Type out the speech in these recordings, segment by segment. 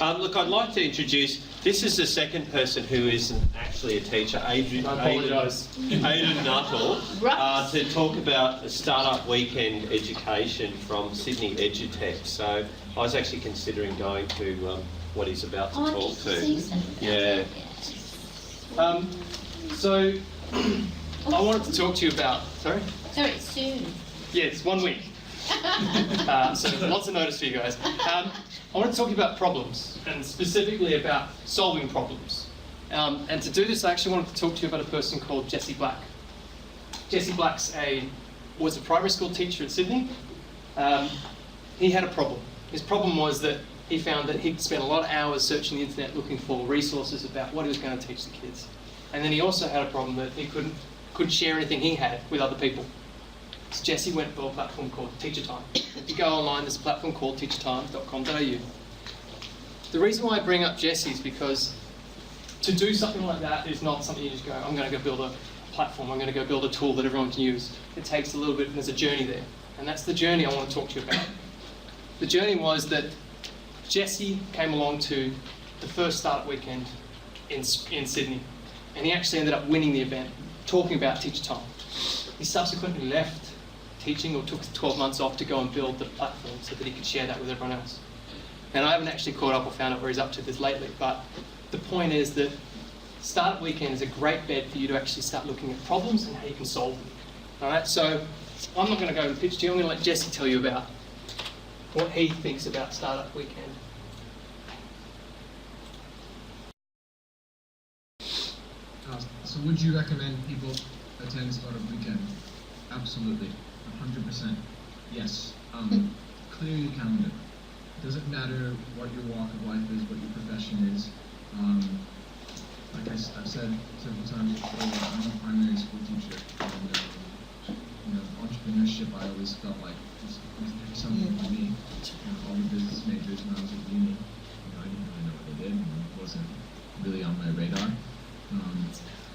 Look, I'd like to introduce, this is the second person who isn't actually a teacher, Aidan Nuttal, to talk about the Startup Weekend education from Sydney Edutech. So I was actually considering going to what he's about to talk to. Yeah. So I wanted to talk to you about, sorry, soon. Yeah, it's 1 week. So lots of notice for you guys. I want to talk about problems, and specifically about solving problems. And to do this, I actually wanted to talk to you about a person called Jesse Black. Jesse Black's was a primary school teacher at Sydney. He had a problem. His problem was that he found that he'd spent a lot of hours searching the internet looking for resources about what he was going to teach the kids. And then he also had a problem that he couldn't share anything he had with other people. So Jesse went for a platform called Teacher Time. If you go online, there's a platform called teachertime.com.au. The reason why I bring up Jesse is because to do something like that is not something you just go, I'm going to go build a platform, I'm going to go build a tool that everyone can use. It takes a little bit, and there's a journey there. And that's the journey I want to talk to you about. The journey was that Jesse came along to the first Startup Weekend in Sydney, and he actually ended up winning the event, talking about Teacher Time. He subsequently left teaching, or took 12 months off to go and build the platform so that he could share that with everyone else. And I haven't actually caught up or found out where he's up to this lately, but the point is that Startup Weekend is a great bed for you to actually start looking at problems and how you can solve them. All right, so I'm not going to go and pitch to you. I'm going to let Jesse tell you about what he thinks about Startup Weekend. So would you recommend people attend Startup Weekend? Absolutely, 100%. Yes. Clear your calendar. It doesn't matter what your walk of life is, what your profession is. Like I've said several times before, I'm a primary school teacher, and entrepreneurship I always felt like was something for me. All the business majors when I was at uni, I didn't really know what they did, and it wasn't really on my radar.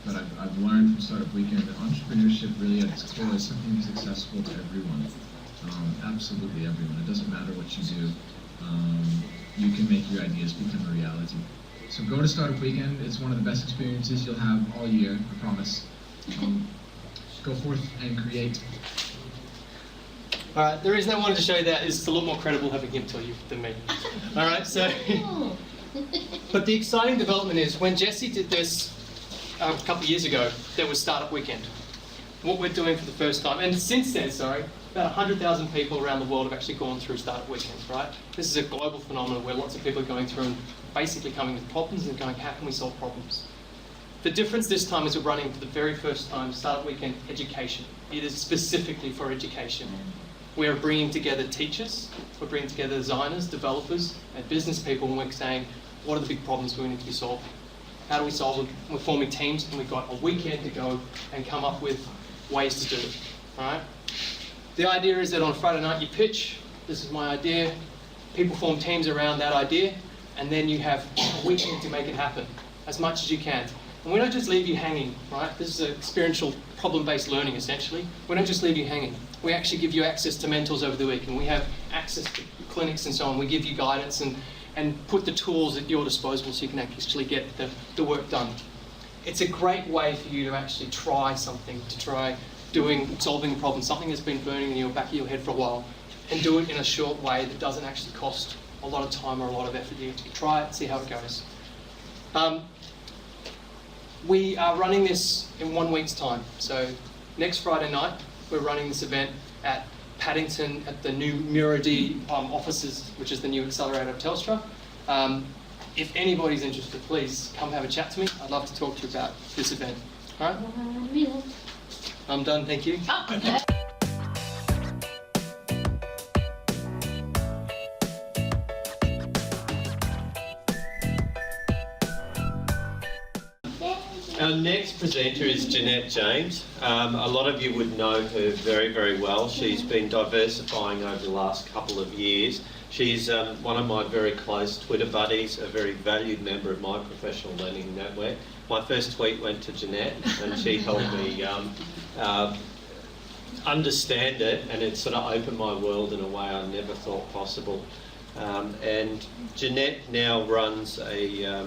But I've learned from Startup Weekend that entrepreneurship really at its core is something that's accessible to everyone. Absolutely everyone. It doesn't matter what you do. You can make your ideas become a reality. So go to Startup Weekend. It's one of the best experiences you'll have all year, I promise. Go forth and create. All right, the reason I wanted to show you that is it's a lot more credible having him tell you than me. All right, so, but the exciting development is when Jesse did this a couple of years ago, there was Startup Weekend. What we're doing for the first time, and since then, about 100,000 people around the world have actually gone through Startup Weekends, right? This is a global phenomenon where lots of people are going through and basically coming with problems and going, how can we solve problems? The difference this time is we're running for the very first time Startup Weekend education. It is specifically for education. We're bringing together teachers, we're bringing together designers, developers, and business people, and we're saying, what are the big problems we need to be solving? How do we solve it? We're forming teams, and we've got a weekend to go and come up with ways to do it, all right? The idea is that on a Friday night you pitch, this is my idea, people form teams around that idea, and then you have a weekend to make it happen, as much as you can. And we don't just leave you hanging, right? This is an experiential problem-based learning, essentially. We don't just leave you hanging. We actually give you access to mentors over the week, and we have access to clinics and so on. We give you guidance and put the tools at your disposal so you can actually get the work done. It's a great way for you to actually try something, to try solving a problem, something that's been burning in your back of your head for a while, and do it in a short way that doesn't actually cost a lot of time or a lot of effort. You try it, see how it goes. We are running this in 1 week's time. So next Friday night, we're running this event at Paddington at the new Murray offices, which is the new accelerator of Telstra. If anybody's interested, please come have a chat to me. I'd love to talk to you about this event. All right? I'm done, thank you. Our next presenter is Jeanette James. A lot of you would know her very, very well. She's been diversifying over the last couple of years. She's one of my very close Twitter buddies, a very valued member of my professional learning network. My first tweet went to Jeanette, and she helped me understand it, and it sort of opened my world in a way I never thought possible. And Jeanette now runs a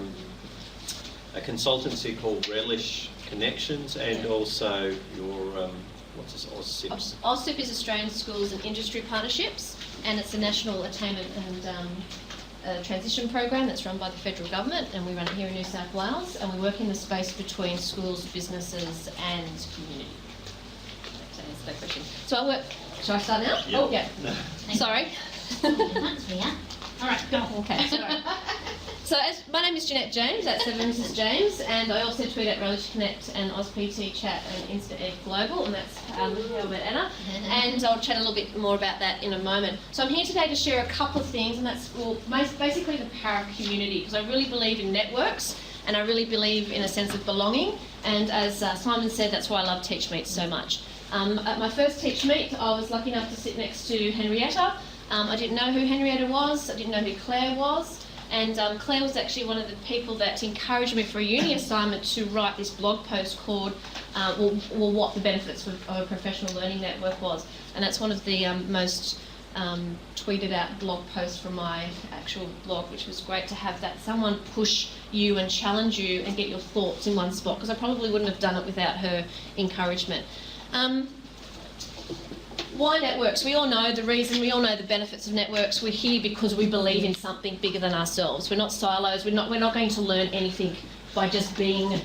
consultancy called Relish Connections, and also your, what's this, AusSIPs? AusSIP is Australian Schools and Industry Partnerships, and it's a national attainment and transition program that's run by the federal government, and we run it here in New South Wales, and we work in the space between schools, businesses and community. To answer that question. So I work, shall I start now? Yeah. Oh, yeah. Sorry. All right, go. Okay, sorry. So my name is Jeanette James, that's Mrs. James, and I also tweet at Relish Connect and AusPT Chat and InstaEd Global, and that's how I met Anna. And I'll chat a little bit more about that in a moment. So I'm here today to share a couple of things, and that's basically the power of community, because I really believe in networks, and I really believe in a sense of belonging. And as Simon said, that's why I love Teachmeet so much. At my first Teachmeet, I was lucky enough to sit next to Henrietta. I didn't know who Henrietta was, I didn't know who Claire was, and Claire was actually one of the people that encouraged me for a uni assignment to write this blog post called what the benefits of a professional learning network was. And that's one of the most tweeted out blog posts from my actual blog, which was great to have that someone push you and challenge you and get your thoughts in one spot, because I probably wouldn't have done it without her encouragement. Why networks? We all know the reason, we all know the benefits of networks. We're here because we believe in something bigger than ourselves. We're not silos, we're not going to learn anything by just being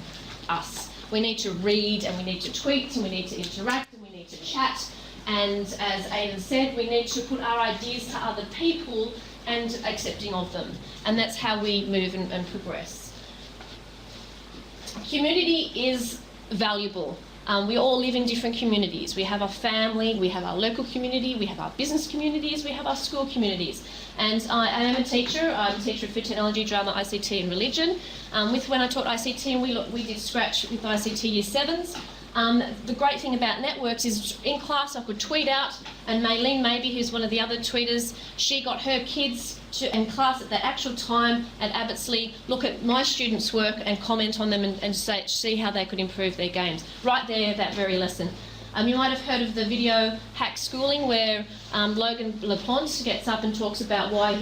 us. We need to read, and we need to tweet, and we need to interact, and we need to chat. And as Aidan said, we need to put our ideas to other people and accepting of them. And that's how we move and progress. Community is valuable. We all live in different communities. We have our family, we have our local community, we have our business communities, we have our school communities. And I am a teacher. I'm a teacher of food technology, drama, ICT and religion. When I taught ICT, and we did Scratch with ICT Year 7s. The great thing about networks is in class I could tweet out, and Maylene Maybe, who's one of the other tweeters, she got her kids in class at the actual time at Abbottsley, look at my students' work and comment on them and see how they could improve their games. Right there, that very lesson. You might have heard of the video Hack Schooling, where Logan Laplante gets up and talks about what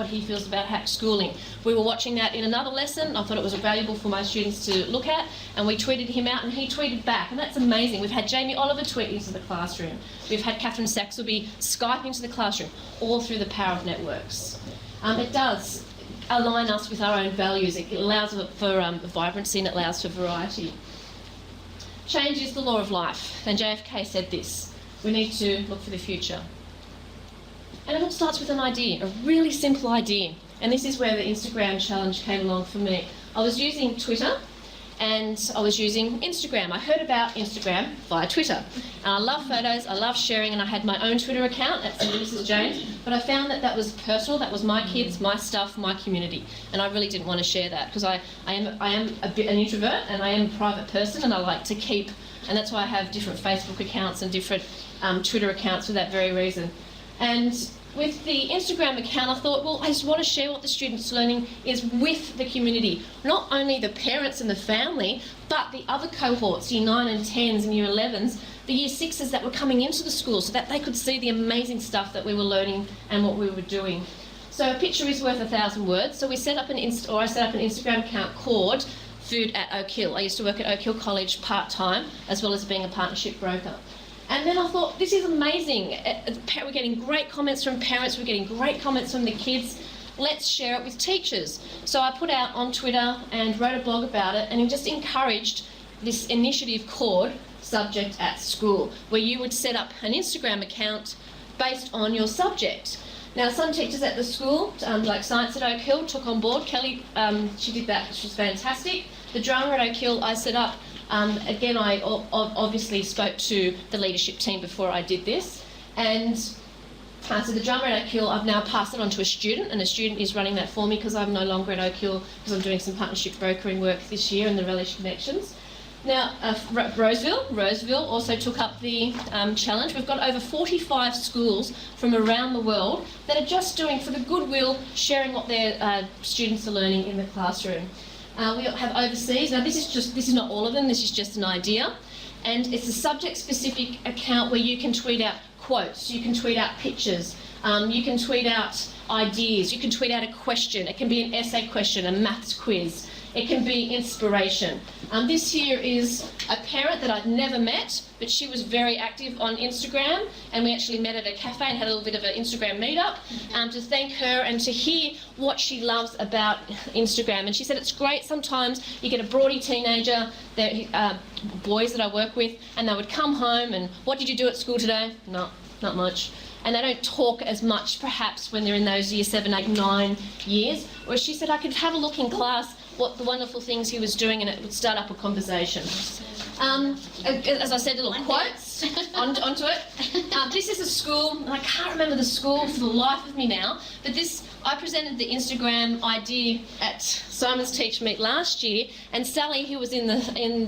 he feels about hack schooling. We were watching that in another lesson. I thought it was valuable for my students to look at, and we tweeted him out and he tweeted back, and that's amazing. We've had Jamie Oliver tweet into the classroom. We've had Catherine Saxelby Skype into the classroom, all through the power of networks. It does align us with our own values. It allows for vibrancy, and it allows for variety. Change is the law of life, and JFK said this: we need to look for the future. And it all starts with an idea, a really simple idea. And this is where the Instagram challenge came along for me. I was using Twitter and I was using Instagram. I heard about Instagram via Twitter. And I love photos, I love sharing, and I had my own Twitter account at Mrs. James, but I found that was personal, that was my kids, my stuff, my community. And I really didn't want to share that, because I am a bit an introvert, and I am a private person, and I like to keep, and that's why I have different Facebook accounts and different Twitter accounts for that very reason. And with the Instagram account, I thought, well, I just want to share what the students' learning is with the community. Not only the parents and the family, but the other cohorts, Year 9 and 10s and Year 11s, the Year 6s that were coming into the school, so that they could see the amazing stuff that we were learning and what we were doing. So a picture is worth 1,000 words. So I set up an Instagram account called Food at Oak Hill. I used to work at Oak Hill College part-time, as well as being a partnership broker. And then I thought, this is amazing. We're getting great comments from parents, we're getting great comments from the kids. Let's share it with teachers. So I put out on Twitter and wrote a blog about it, and just encouraged this initiative called Subject at School, where you would set up an Instagram account based on your subject. Now, some teachers at the school, like Science at Oak Hill, took on board. Kelly, she did that, which was fantastic. The drama at Oak Hill, I set up. Again, I obviously spoke to the leadership team before I did this, and so the drama at Oak Hill, I've now passed it on to a student, and a student is running that for me, because I'm no longer at Oak Hill, because I'm doing some partnership brokering work this year in the Relish Connections. Now, Roseville also took up the challenge. We've got over 45 schools from around the world that are just doing, for the goodwill, sharing what their students are learning in the classroom. We have overseas. Now, this is not all of them. This is just an idea. And it's a subject-specific account where you can tweet out quotes, you can tweet out pictures, you can tweet out ideas, you can tweet out a question. It can be an essay question, a maths quiz. It can be inspiration. This here is a parent that I'd never met, but she was very active on Instagram, and we actually met at a cafe and had a little bit of an Instagram meetup to thank her and to hear what she loves about Instagram. And she said it's great sometimes you get a Broady teenager, boys that I work with, and they would come home and, what did you do at school today? No, not much. And they don't talk as much perhaps when they're in those year 7, 8, 9 years. Whereas she said I could have a look in class what the wonderful things he was doing, and it would start up a conversation. As I said, little quotes onto it. This is a school, and I can't remember the school for the life of me now, but I presented the Instagram idea at Simon's Teachmeet last year, and Sally, who was in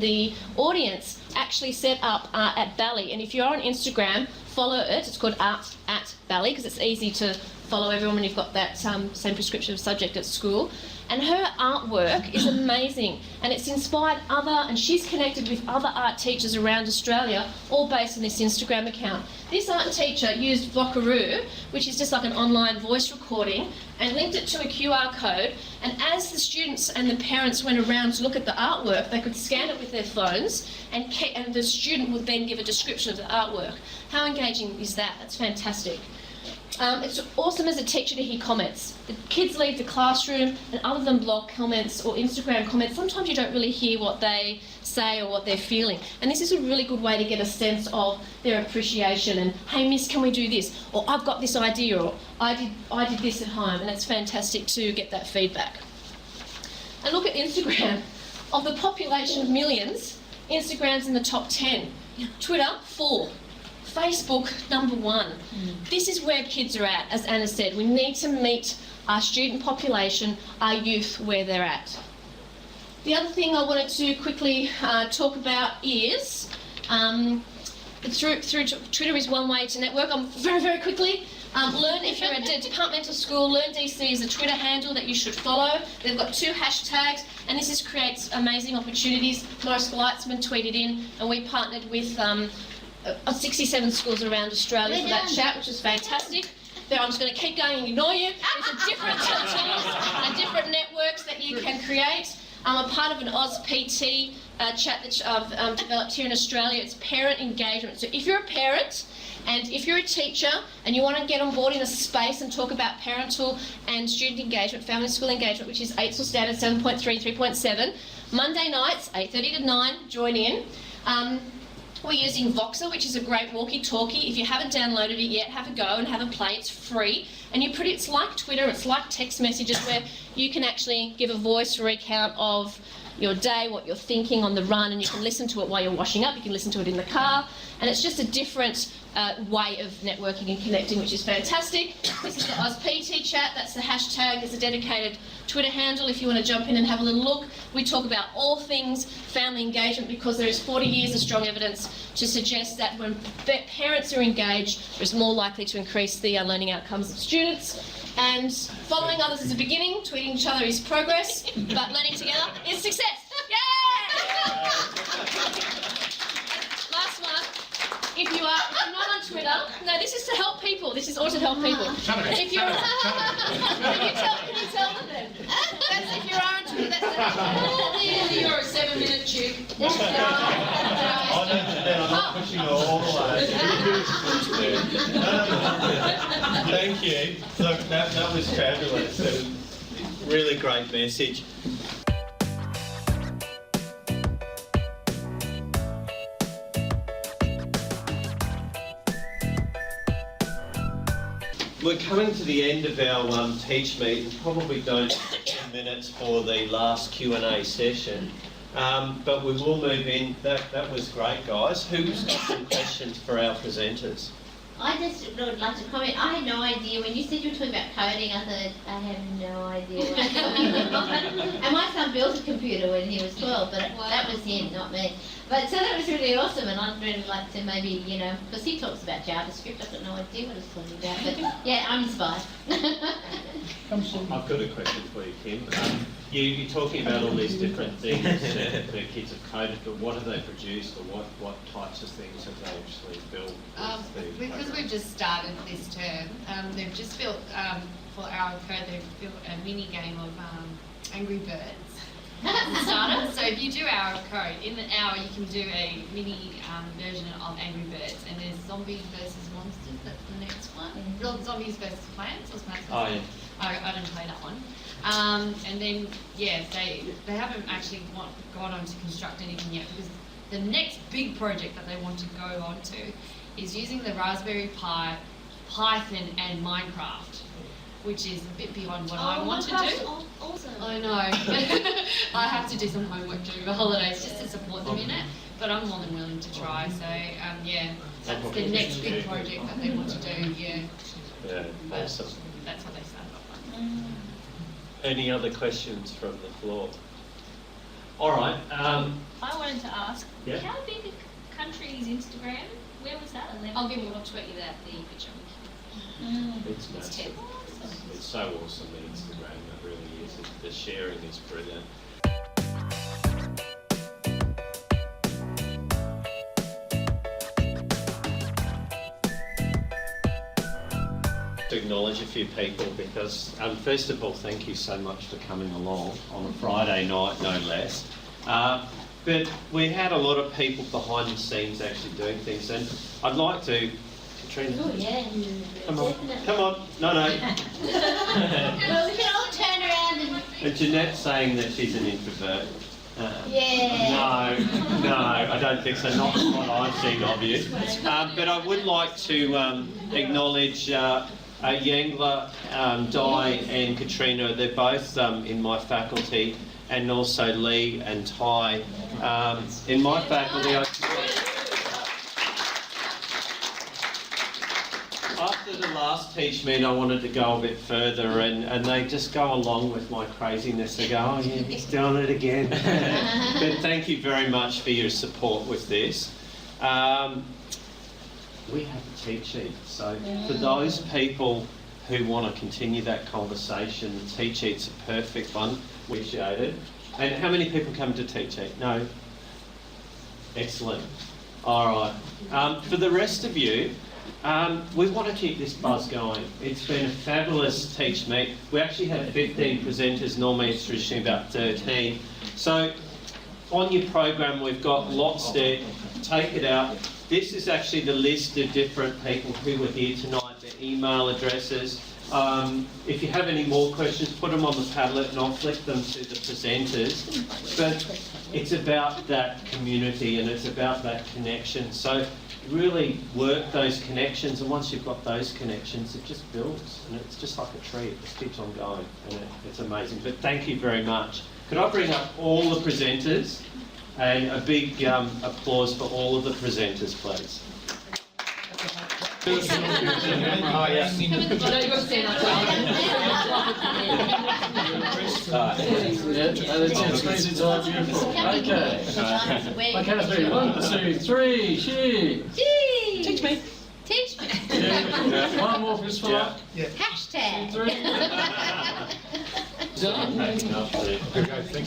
the audience, actually set up at Bally. And if you're on Instagram, follow it. It's called Art at Bally, because it's easy to follow everyone when you've got that same prescriptive subject at school. And her artwork is amazing, and it's inspired and she's connected with other art teachers around Australia, all based on this Instagram account. This art teacher used Vocaroo, which is just like an online voice recording, and linked it to a QR code, and as the students and the parents went around to look at the artwork, they could scan it with their phones, and the student would then give a description of the artwork. How engaging is that? That's fantastic. It's awesome as a teacher to hear comments. The kids leave the classroom, and other than blog comments or Instagram comments, sometimes you don't really hear what they say or what they're feeling. And this is a really good way to get a sense of their appreciation and, hey miss, can we do this? Or I've got this idea, or I did this at home, and it's fantastic to get that feedback. And look at Instagram. Of the population of millions, Instagram's in the top 10. Twitter, 4. Facebook, number 1. This is where kids are at, as Anna said. We need to meet our student population, our youth, where they're at. The other thing I wanted to quickly talk about is, through Twitter is one way to network. Very quickly, learn, if you're at a departmental school, Learn DC is a Twitter handle that you should follow. They've got 2 hashtags, and this creates amazing opportunities. Morris Gleitzman tweeted in, and we partnered with 67 schools around Australia for that chat, which is fantastic. There, I'm just going to keep going and ignore you. There's different tools and different networks that you can create. I'm a part of an AusPT chat that I've developed here in Australia. It's parent engagement. So if you're a parent and if you're a teacher and you want to get on board in a space and talk about parental and student engagement, family school engagement, which is AITSL Standard 7.3, 3.7, Monday nights, 8:30 to 9, join in. We're using Voxer, which is a great walkie-talkie. If you haven't downloaded it yet, have a go and have a play. It's free. And it's like Twitter, it's like text messages where you can actually give a voice recount of your day, what you're thinking on the run, and you can listen to it while you're washing up, you can listen to it in the car, and it's just a different way of networking and connecting, which is fantastic. This is the AusPT chat, that's the hashtag, there's a dedicated Twitter handle if you want to jump in and have a little look. We talk about all things family engagement because there is 40 years of strong evidence to suggest that when parents are engaged, it's more likely to increase the learning outcomes of students. And following others is a beginning, tweeting each other is progress, but learning together is success. Yay! Last one. If you're not on Twitter, no, this is to help people. This is all to help people. If you're, can you tell them then? That's, if you're on Twitter, that's you're a 7-minute chick. I'm not pushing it all the way. Thank you. Look, that was fabulous. It was a really great message. We're coming to the end of our Teachmeet. We probably don't have 10 minutes for the last Q&A session, but we will move in. That was great, guys. Who's got some questions for our presenters? I just would like to comment. I had no idea, when you said you were talking about coding, I thought, I have no idea what coding was. And my son built a computer when he was 12, but that was him, not me. But so that was really awesome, and I'd really like to maybe, because he talks about JavaScript, I've got no idea what he's talking about, but yeah, I'm inspired. I've got a question for you, Kim. You're talking about all these different things that the kids have coded, but what have they produced, or what types of things have they actually built? Because we've just started this term, they've just built, for our code, they've built a mini game of Angry Birds. Starter. So if you do our code, in the hour you can do a mini version of Angry Birds, and there's zombies versus monsters, that's the next one. Zombies versus plants, or plants versus I didn't play that one. And then, yeah, they haven't actually gone on to construct anything yet, because the next big project that they want to go on to is using the Raspberry Pi, Python and Minecraft, which is a bit beyond what I want to do. Awesome. I know. I have to do some homework during the holidays just to support them in it, but I'm more than willing to try. So, yeah, that's the next big project that they want to do, yeah. Yeah, awesome. That's what they started off on. Any other questions from the floor? All right. I wanted to ask, Yeah. how big a country is Instagram? Where was that? 11? I'll tweet you that, the picture. It's It's massive. 10. It's so awesome, the Instagram, it really is. The sharing is brilliant. To acknowledge a few people because, first of all, thank you so much for coming along on a Friday night, no less. But we had a lot of people behind the scenes actually doing things, and I'd like to, Katrina. Oh, yeah. Come on, Definitely. come on. No. Well, we can all turn around And Jeanette's saying that she's an introvert. Yeah. No, I don't think so. Not from what I've seen of you. But I would like to acknowledge Yangla, Di and Katrina. They're both in my faculty, and also Lee and Ty. In my faculty, after the last Teachmeet, I wanted to go a bit further, and they just go along with my craziness. They go, oh yeah, he's doing it again. But thank you very much for your support with this. We have a teach sheet, so for those people who want to continue that conversation, the teach sheet's a perfect one. Appreciate it. And how many people come to teach sheet? No? Excellent. All right. For the rest of you, we want to keep this buzz going. It's been a fabulous Teachmeet. We actually had 15 presenters, normally it's traditionally about 13. So on your program we've got lots there, take it out. This is actually the list of different people who were here tonight, their email addresses. If you have any more questions, put them on the Padlet and I'll flick them to the presenters. But it's about that community and it's about that connection. So really work those connections, and once you've got those connections, it just builds, and it's just like a tree, it just keeps on going, and it's amazing. But thank you very much. Could I bring up all the presenters, and a big applause for all of the presenters, please. Oh, yeah. You've got to stand Okay, 1, 2, 3, cheers! Teach me. Teach me. One more for this one. Hashtag.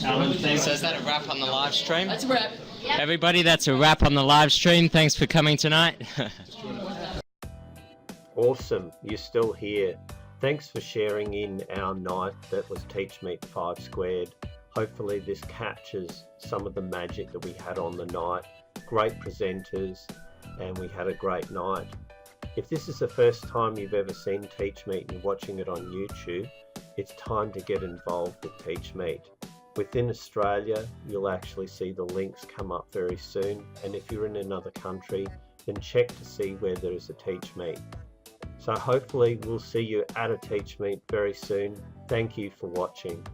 Alan, thanks. So is that a wrap on the live stream? That's a wrap. Everybody, that's a wrap on the live stream. Thanks for coming tonight. Awesome, you're still here. Thanks for sharing in our night that was Teachmeet 5 Squared. Hopefully this captures some of the magic that we had on the night. Great presenters, and we had a great night. If this is the first time you've ever seen Teachmeet and you're watching it on YouTube, it's time to get involved with Teachmeet. Within Australia, you'll actually see the links come up very soon, and if you're in another country, then check to see where there is a Teachmeet. So hopefully we'll see you at a Teachmeet very soon. Thank you for watching.